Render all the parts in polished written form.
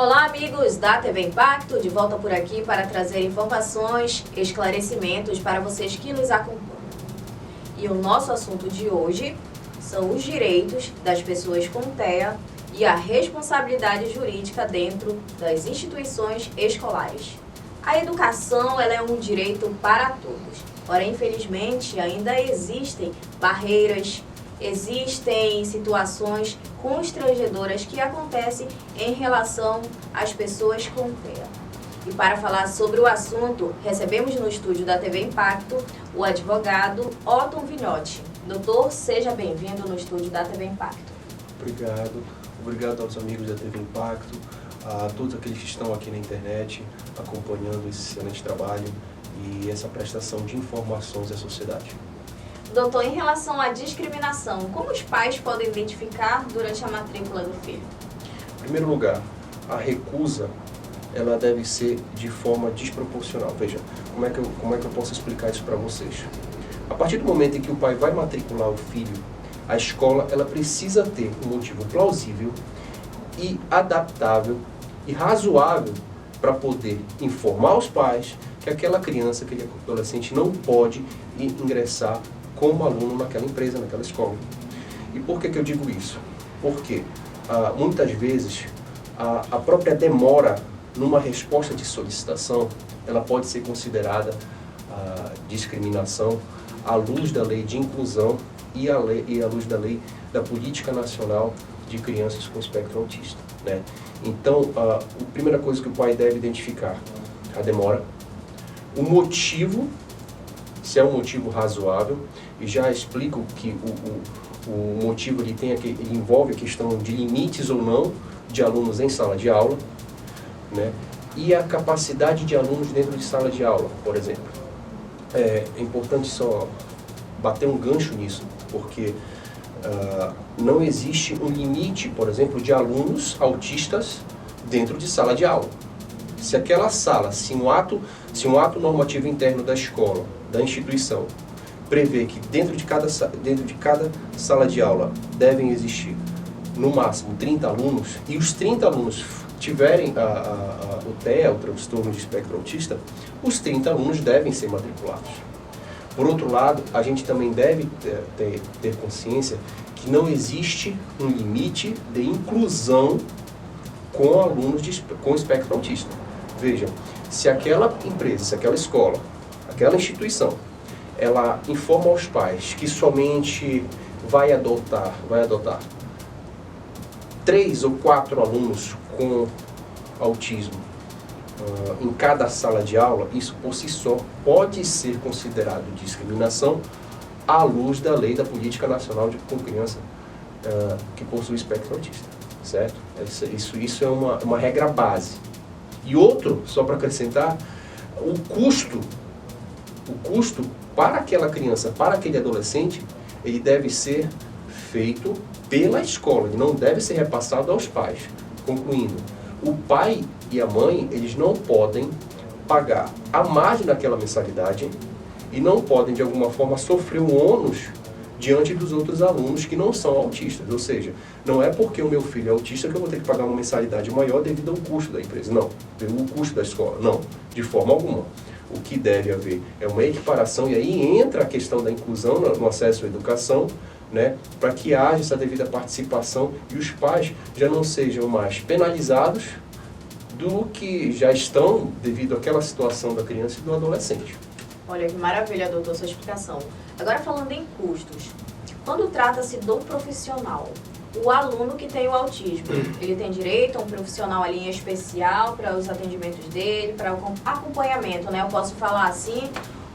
Olá, amigos da TV Impacto, de volta por aqui para trazer informações, esclarecimentos para vocês que nos acompanham. E o nosso assunto de hoje são os direitos das pessoas com TEA e a responsabilidade jurídica dentro das instituições escolares. A educação ela é um direito para todos, porém, infelizmente, ainda existem barreiras, existem situações constrangedoras que acontecem em relação às pessoas com TEA. E para falar sobre o assunto, recebemos no estúdio da TV Impacto o advogado Otton Vignotti. Doutor, seja bem-vindo no estúdio da TV Impacto. Obrigado aos amigos da TV Impacto, a todos aqueles que estão aqui na internet acompanhando esse excelente trabalho e essa prestação de informações à sociedade. Doutor, em relação à discriminação, como os pais podem identificar durante a matrícula do filho? Em primeiro lugar, a recusa ela deve ser de forma desproporcional. Veja, como é que eu posso explicar isso para vocês? A partir do momento em que o pai vai matricular o filho, a escola ela precisa ter um motivo plausível e adaptável e razoável para poder informar os pais que aquela criança, aquele adolescente não pode ingressar como aluno naquela empresa, naquela escola. E por que eu digo isso? Porque muitas vezes a própria demora numa resposta de solicitação, ela pode ser considerada discriminação à luz da lei de inclusão e à luz da lei da Política Nacional de Crianças com Espectro Autista, né? Então, a primeira coisa que o pai deve identificar, a demora, o motivo, se é um motivo razoável, e já explico que o motivo ele envolve a questão de limites ou não de alunos em sala de aula, né? E a capacidade de alunos dentro de sala de aula, por exemplo. É importante só bater um gancho nisso, porque não existe um limite, por exemplo, de alunos autistas dentro de sala de aula. Se aquela sala, se um ato normativo interno da escola, da instituição, prevê que dentro de cada sala de aula devem existir, no máximo, 30 alunos, e os 30 alunos tiverem o TEA, o transtorno de espectro autista, os 30 alunos devem ser matriculados. Por outro lado, a gente também deve ter consciência que não existe um limite de inclusão com alunos com espectro autista. Veja, se aquela empresa, se aquela escola, aquela instituição, ela informa aos pais que somente vai adotar 3 ou 4 alunos com autismo em cada sala de aula, isso por si só pode ser considerado discriminação à luz da lei da Política Nacional com Criança que possui espectro autista, certo? Isso é uma regra base. E outro, só para acrescentar, o custo para aquela criança, para aquele adolescente, ele deve ser feito pela escola, ele não deve ser repassado aos pais. Concluindo, o pai e a mãe, eles não podem pagar a margem daquela mensalidade e não podem, de alguma forma, sofrer um ônus diante dos outros alunos que não são autistas. Ou seja, não é porque o meu filho é autista que eu vou ter que pagar uma mensalidade maior devido ao custo da empresa. Não, pelo custo da escola. Não, de forma alguma. O que deve haver é uma equiparação, e aí entra a questão da inclusão no acesso à educação, né, para que haja essa devida participação e os pais já não sejam mais penalizados do que já estão devido àquela situação da criança e do adolescente. Olha que maravilha, doutor, sua explicação. Agora, falando em custos, quando trata-se do profissional, o aluno que tem o autismo, ele tem direito a um profissional ali em especial para os atendimentos dele, para o acompanhamento, né? Eu posso falar assim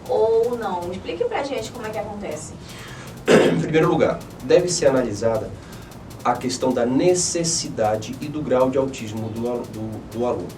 ou não? Explique pra gente como é que acontece. Em primeiro lugar, deve ser analisada a questão da necessidade e do grau de autismo do aluno.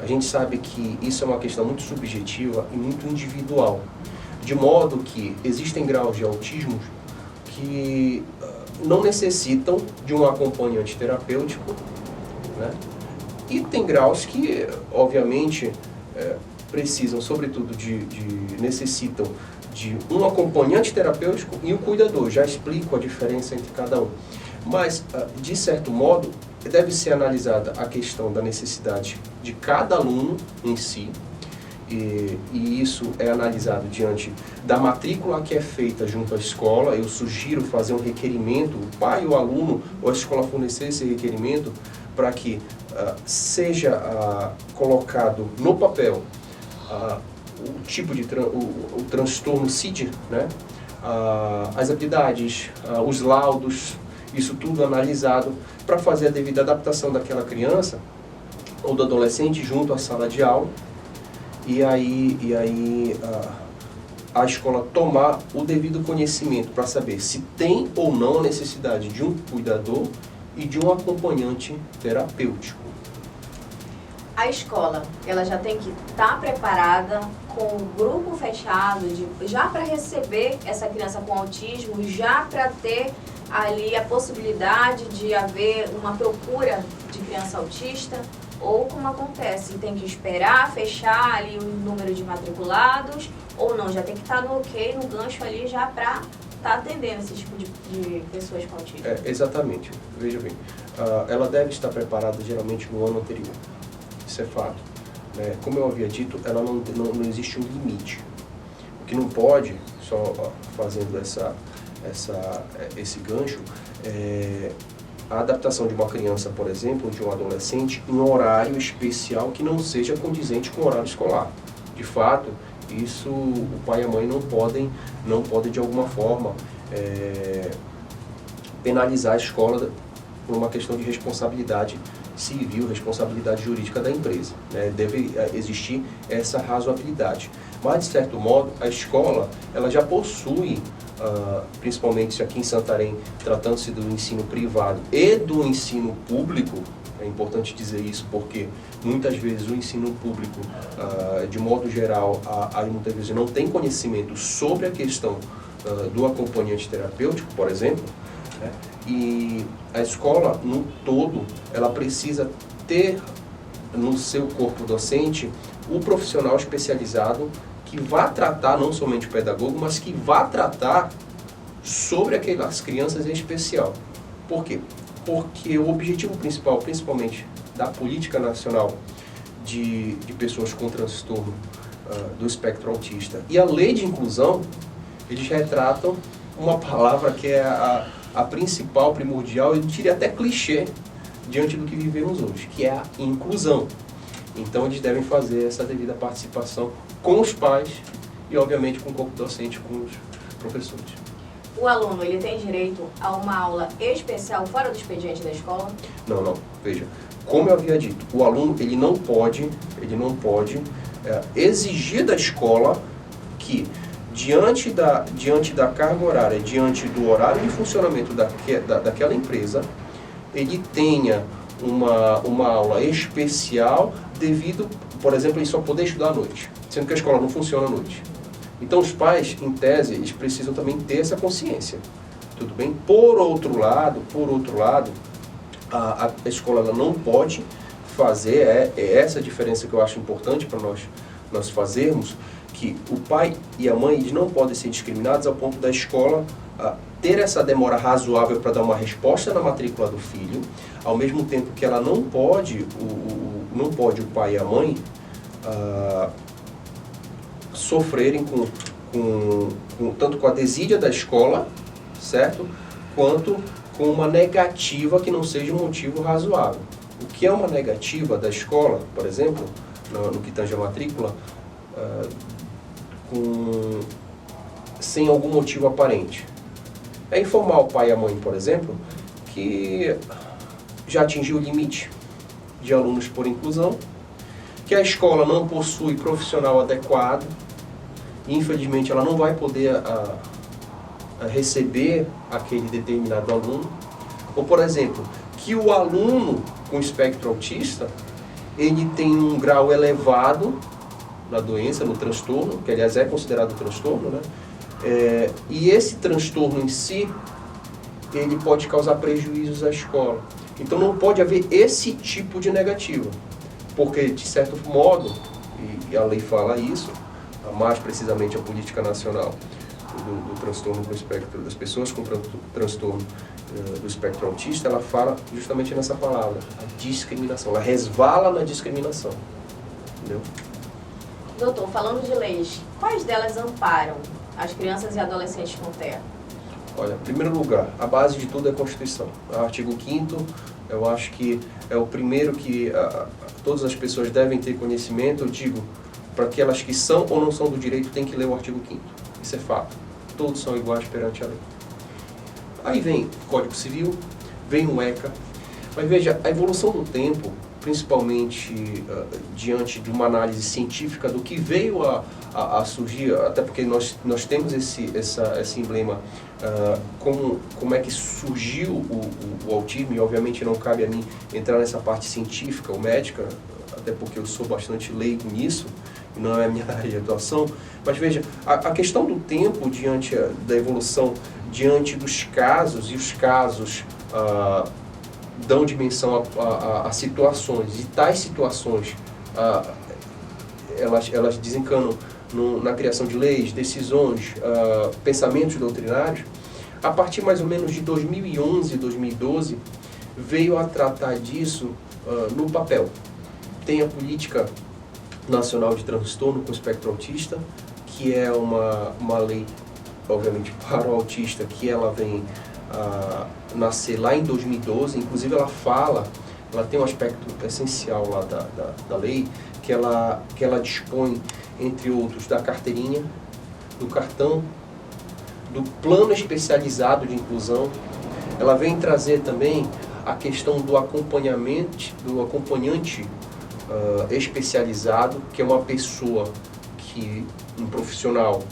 A gente sabe que isso é uma questão muito subjetiva e muito individual, de modo que existem graus de autismo que não necessitam de um acompanhante terapêutico, né? E tem graus que, obviamente, precisam, sobretudo, necessitam de um acompanhante terapêutico e um cuidador. Já explico a diferença entre cada um. Mas, de certo modo, deve ser analisada a questão da necessidade de cada aluno em si, e isso é analisado diante da matrícula que é feita junto à escola. Eu sugiro fazer um requerimento, o pai, o aluno ou a escola fornecer esse requerimento para que seja colocado no papel o tipo de o transtorno CID, né? As habilidades, os laudos, isso tudo analisado para fazer a devida adaptação daquela criança ou do adolescente junto à sala de aula. E aí a escola tomar o devido conhecimento para saber se tem ou não a necessidade de um cuidador e de um acompanhante terapêutico. A escola, ela já tem que estar preparada com o grupo fechado, já para receber essa criança com autismo, já para ter ali a possibilidade de haver uma procura de criança autista, ou como acontece, tem que esperar fechar ali o número de matriculados, ou não, já tem que estar no ok, no gancho ali já para estar atendendo esse tipo de pessoas com autismo. Exatamente, veja bem, ela deve estar preparada geralmente no ano anterior, isso é fato. Né? Como eu havia dito, ela não existe um limite. O que não pode, só fazendo esse gancho, a adaptação de uma criança, por exemplo, de um adolescente, em um horário especial que não seja condizente com o horário escolar. De fato, isso o pai e a mãe não podem de alguma forma penalizar a escola por uma questão de responsabilidade civil, responsabilidade jurídica da empresa. Né? Deve existir essa razoabilidade. Mas, de certo modo, a escola ela já possui, principalmente aqui em Santarém, tratando-se do ensino privado e do ensino público, é importante dizer isso porque muitas vezes o ensino público, de modo geral, muitas vezes não tem conhecimento sobre a questão do acompanhante terapêutico, por exemplo, né? E a escola, no todo, ela precisa ter no seu corpo docente o profissional especializado que vá tratar, não somente o pedagogo, mas que vá tratar sobre aquelas crianças em especial. Por quê? Porque o objetivo principal, principalmente da política nacional de pessoas com transtorno do espectro autista e a lei de inclusão, eles retratam uma palavra que é a principal, primordial, eu diria até clichê, diante do que vivemos hoje, que é a inclusão. Então eles devem fazer essa devida participação com os pais e, obviamente, com o corpo docente, com os professores. O aluno, ele tem direito a uma aula especial fora do expediente da escola? Não. Veja, como eu havia dito, o aluno ele não pode exigir da escola que, diante da carga horária, diante do horário de funcionamento daquela empresa, ele tenha uma aula especial devido, por exemplo, ele só poder estudar à noite, sendo que a escola não funciona à noite. Então os pais, em tese, eles precisam também ter essa consciência, tudo bem? Por outro lado, a escola ela não pode fazer, essa diferença que eu acho importante para nós fazermos, que o pai e a mãe eles não podem ser discriminados ao ponto da escola ter essa demora razoável para dar uma resposta na matrícula do filho, ao mesmo tempo que ela não pode, o pai e a mãe sofrerem tanto com a desídia da escola, certo? Quanto com uma negativa que não seja um motivo razoável. O que é uma negativa da escola, por exemplo, no que tange a matrícula, sem algum motivo aparente? É informar o pai e a mãe, por exemplo, que já atingiu o limite de alunos por inclusão, que a escola não possui profissional adequado, e infelizmente ela não vai poder receber aquele determinado aluno. Ou, por exemplo, que o aluno com espectro autista, ele tem um grau elevado na doença, no transtorno, que aliás é considerado transtorno, né? E esse transtorno em si, ele pode causar prejuízos à escola. Então não pode haver esse tipo de negativa, porque de certo modo, e a lei fala isso, mais precisamente a política nacional do transtorno do espectro, das pessoas com transtorno do espectro autista, ela fala justamente nessa palavra, a discriminação. Ela resvala na discriminação. Entendeu? Doutor, falando de leis, quais delas amparam as crianças e adolescentes com TEA? Olha, em primeiro lugar, a base de tudo é a Constituição. O artigo 5º, eu acho que é o primeiro que todas as pessoas devem ter conhecimento. Eu digo, para aquelas que são ou não são do direito, tem que ler o artigo 5º. Isso é fato. Todos são iguais perante a lei. Aí vem o Código Civil, vem o ECA. Mas veja, a evolução do tempo, principalmente diante de uma análise científica do que veio a surgir, até porque nós temos esse emblema, como é que surgiu o autismo, e obviamente não cabe a mim entrar nessa parte científica ou médica, até porque eu sou bastante leigo nisso, e não é a minha área de atuação, mas veja, a questão do tempo diante da evolução, diante dos casos, e os casos dão dimensão a situações, e tais situações elas desencanam na criação de leis, decisões, pensamentos doutrinários. A partir mais ou menos de 2011, 2012, veio a tratar disso no papel. Tem a Política Nacional de Transtorno com Espectro Autista, que é uma lei, obviamente, para o autista, que ela vem nascer lá em 2012. Inclusive ela tem um aspecto essencial lá da lei, que ela dispõe, entre outros, da carteirinha, do cartão, do plano especializado de inclusão. Ela vem trazer também a questão do acompanhante especializado, que é uma pessoa um profissional,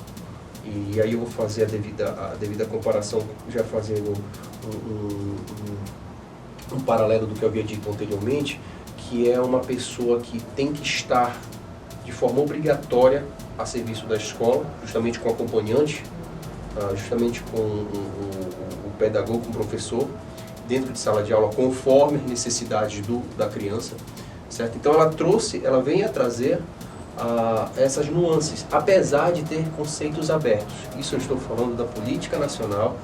e aí eu vou fazer a devida comparação, já fazendo um paralelo do que eu havia dito anteriormente, que é uma pessoa que tem que estar de forma obrigatória a serviço da escola, justamente com o acompanhante, justamente com o pedagogo, com o professor, dentro de sala de aula, conforme as necessidades da criança, certo? Então ela vem a trazer essas nuances, apesar de ter conceitos abertos. Isso eu estou falando da Política Nacional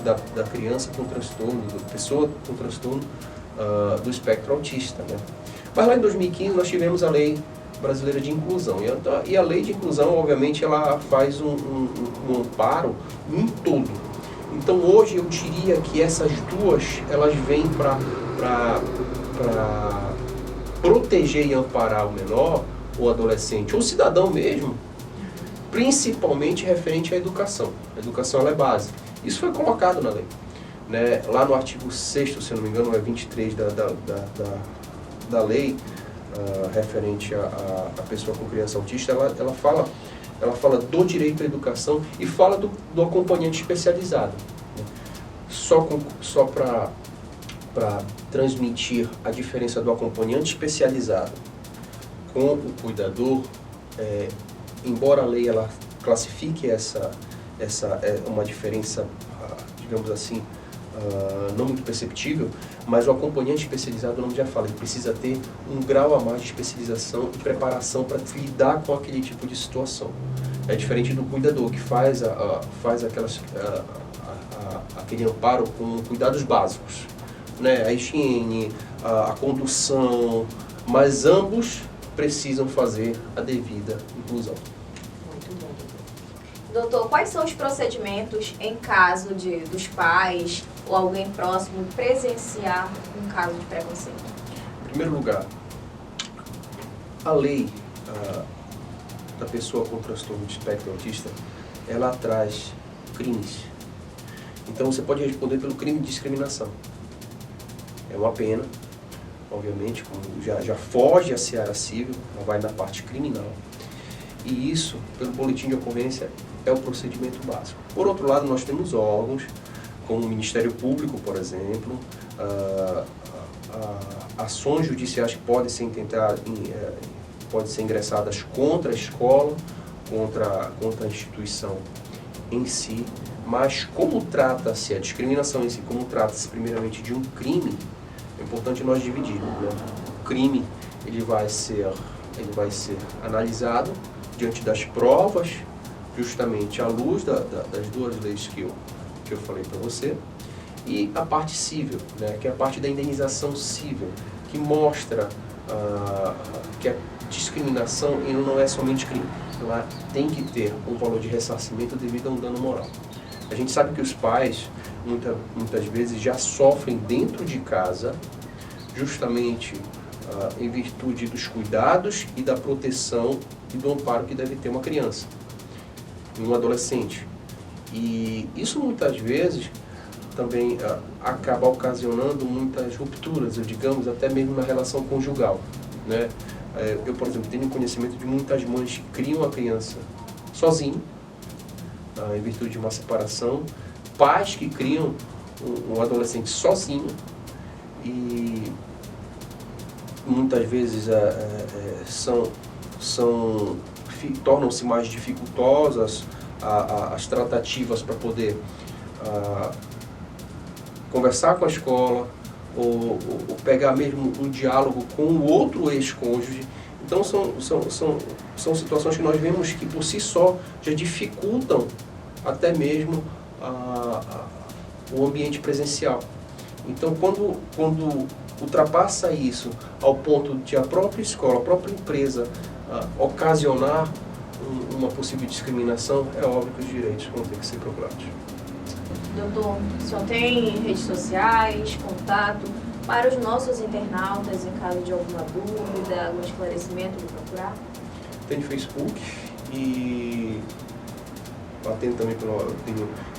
da criança com transtorno, da pessoa com transtorno do espectro autista, né? Mas lá em 2015 nós tivemos a Lei Brasileira de Inclusão, e a Lei de Inclusão, obviamente, ela faz um amparo em todo. Então hoje eu diria que essas duas, elas vêm para proteger e amparar o menor, o adolescente, ou o cidadão mesmo, principalmente referente à educação. A educação, ela é base. Isso foi colocado na lei, né? Lá no artigo 6º, se eu não me engano, é 23 da lei, referente à pessoa com criança autista, ela fala do direito à educação e fala do acompanhante especializado, né? Só para transmitir a diferença do acompanhante especializado com o cuidador, embora a lei ela classifique essa uma diferença, digamos assim, não muito perceptível, mas o acompanhante especializado, o nome já fala, ele precisa ter um grau a mais de especialização e preparação para lidar com aquele tipo de situação. É diferente do cuidador, que faz aquele amparo com cuidados básicos, né? A higiene, a condução, mas ambos precisam fazer a devida inclusão. Muito bom. Doutor, quais são os procedimentos em caso dos pais ou alguém próximo presenciar um caso de preconceito? Em primeiro lugar, a lei da pessoa com transtorno de espectro autista, ela traz crimes. Então você pode responder pelo crime de discriminação. É uma pena, obviamente, já foge a seara civil, ela vai na parte criminal. E isso, pelo boletim de ocorrência, é o procedimento básico. Por outro lado, nós temos órgãos, como o Ministério Público, por exemplo, ações judiciais que podem ser ingressadas contra a escola, contra a instituição em si, mas como trata-se a discriminação em si, como trata-se primeiramente de um crime, é importante nós dividirmos, né? O crime ele vai ser analisado diante das provas, justamente à luz das duas leis que eu falei para você, e a parte cível, né, que é a parte da indenização cível, que mostra que a discriminação não é somente crime, ela tem que ter um valor de ressarcimento devido a um dano moral. A gente sabe que os pais, muitas vezes, já sofrem dentro de casa, justamente em virtude dos cuidados e da proteção e do amparo que deve ter uma criança, um adolescente. E isso muitas vezes também acaba ocasionando muitas rupturas, digamos, até mesmo na relação conjugal, né? Eu, por exemplo, tenho conhecimento de muitas mães que criam a criança sozinho, em virtude de uma separação, pais que criam um adolescente sozinho e muitas vezes tornam-se mais dificultosas as tratativas para poder conversar com a escola ou pegar mesmo um diálogo com o outro ex-cônjuge. Então são situações que nós vemos que por si só já dificultam até mesmo o ambiente presencial. Então quando ultrapassa isso ao ponto de a própria escola, a própria empresa ocasionar uma possível discriminação, é óbvio que os direitos vão ter que ser procurados. Doutor, o senhor tem redes sociais, contato para os nossos internautas em caso de alguma dúvida, algum esclarecimento de procurar? Tenho Facebook e atendo também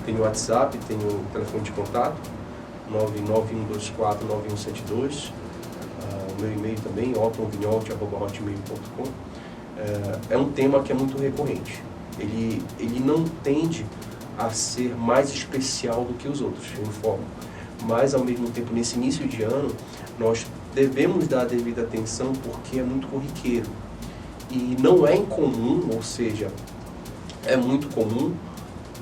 tenho WhatsApp, tenho telefone de contato 991249172, o meu e-mail também, ottonvignolte@hotmail.com. É um tema que é muito recorrente. Ele não tende a ser mais especial do que os outros, eu informo. Mas, ao mesmo tempo, nesse início de ano, nós devemos dar a devida atenção porque é muito corriqueiro. E não é incomum, ou seja, é muito comum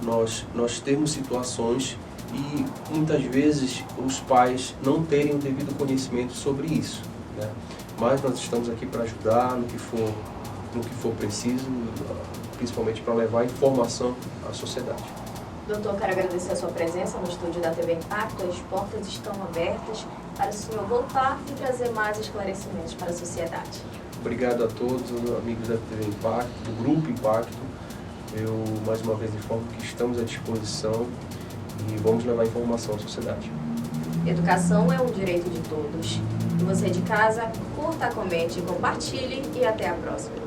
nós termos situações e, muitas vezes, os pais não terem o devido conhecimento sobre isso, né? Mas nós estamos aqui para ajudar no que for preciso, principalmente para levar informação à sociedade. Doutor, quero agradecer a sua presença no estúdio da TV Impacto. As portas estão abertas para o senhor voltar e trazer mais esclarecimentos para a sociedade. Obrigado a todos os amigos da TV Impacto, do Grupo Impacto. Eu, mais uma vez, informo que estamos à disposição e vamos levar informação à sociedade. Educação é um direito de todos. E você de casa, curta, comente, compartilhe e até a próxima.